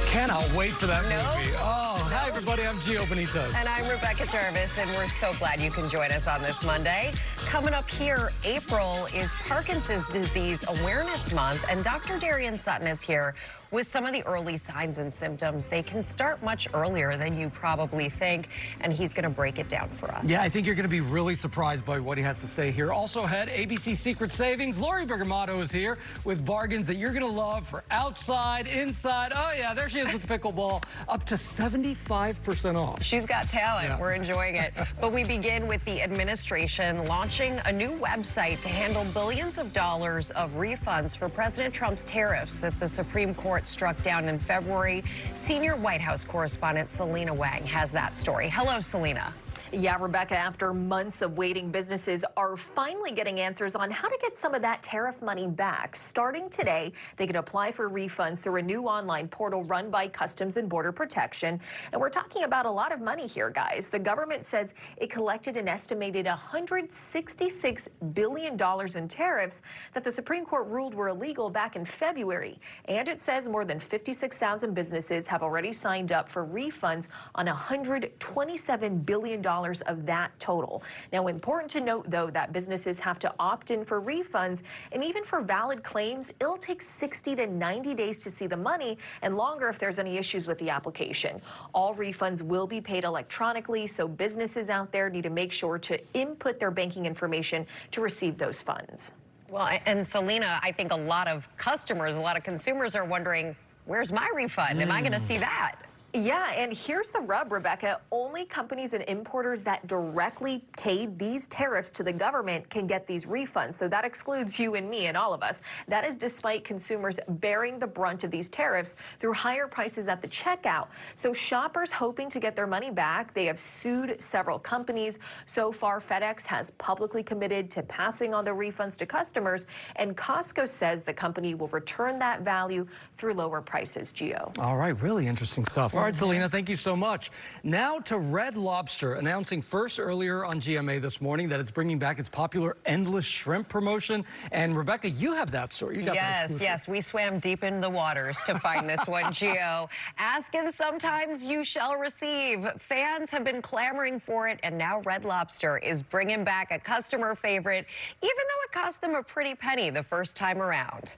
Cannot wait for that movie. Oh, hi, everybody. I'm Gio Benitez. And I'm Rebecca Jarvis, and we're so glad you can join us on this Monday. Coming up here, April is Parkinson's Disease Awareness Month, and Dr. Darian Sutton is here with some of the early signs and symptoms. They can start much earlier than you probably think, and he's going to break it down for us. Yeah, I think you're going to be really surprised by what he has to say here. Also ahead, ABC Secret Savings. Lori Bergamato is here with bargains that you're going to love for outside, inside. Oh, yeah, there she is with pickleball. Up to 75% off. She's got talent. Yeah. We're enjoying it. But we begin with the administration launching a new website to handle billions of dollars of refunds for President Trump's tariffs that the Supreme Court struck down in February. Senior White House correspondent Selena Wang has that story. Hello, Selena. Yeah, Rebecca, after months of waiting, businesses are finally getting answers on how to get some of that tariff money back. Starting today, they can apply for refunds through a new online portal run by Customs and Border Protection. And we're talking about a lot of money here, guys. The government says it collected an estimated $166 billion in tariffs that the Supreme Court ruled were illegal back in February. And it says more than 56,000 businesses have already signed up for refunds on $127 billion of that total. Now, important to note, though, that businesses have to opt in for refunds, and even for valid claims, it'll take 60 to 90 days to see the money, and longer if there's any issues with the application. All refunds will be paid electronically, so businesses out there need to make sure to input their banking information to receive those funds. Well, and Selena, I think a lot of customers, a lot of consumers are wondering, where's my refund? Am I going to see that? Yeah, and here's the rub, Rebecca. Only companies and importers that directly paid these tariffs to the government can get these refunds. So that excludes you and me and all of us. That is despite consumers bearing the brunt of these tariffs through higher prices at the checkout. So shoppers hoping to get their money back, they have sued several companies. So far, FedEx has publicly committed to passing on the refunds to customers, and Costco says the company will return that value through lower prices, Gio. All right, really interesting stuff. All right, Selena, thank you so much. Now to Red Lobster, announcing first earlier on GMA this morning that it's bringing back its popular Endless Shrimp promotion. And Rebecca, you have that story. You got that exclusive. Yes, we swam deep in the waters to find this one, Gio. Ask and sometimes you shall receive. Fans have been clamoring for it, and now Red Lobster is bringing back a customer favorite, even though it cost them a pretty penny the first time around.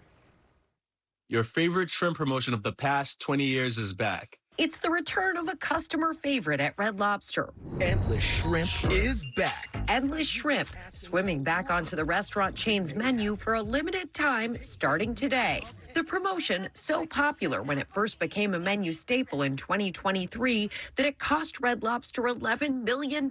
Your favorite shrimp promotion of the past 20 years is back. It's the return of a customer favorite at Red Lobster. Endless Shrimp is back. Endless Shrimp, swimming back onto the restaurant chain's menu for a limited time starting today. The promotion so popular when it first became a menu staple in 2023 that it cost Red Lobster $11 million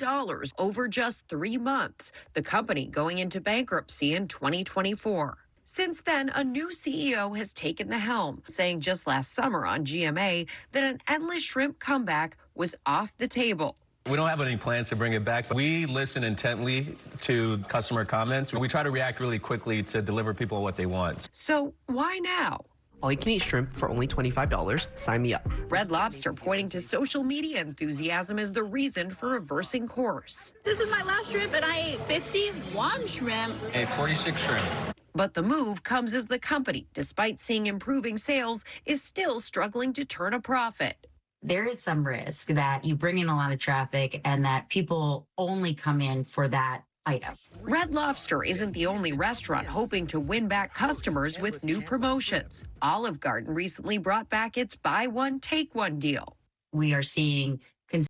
over just 3 months, the company going into bankruptcy in 2024. Since then, a new CEO has taken the helm, saying just last summer on GMA that an Endless Shrimp comeback was off the table. We don't have any plans to bring it back. We listen intently to customer comments. We try to react really quickly to deliver people what they want. So why now? All you can eat shrimp for only $25. Sign me up. Red Lobster pointing to social media enthusiasm as the reason for reversing course. This is my last shrimp, and I ate 51 shrimp. And 46 shrimp. But the move comes as the company, despite seeing improving sales, is still struggling to turn a profit. There is some risk that you bring in a lot of traffic and that people only come in for that item. Red Lobster isn't the only restaurant hoping to win back customers with new promotions. Olive Garden recently brought back its buy one, take one deal. We are seeing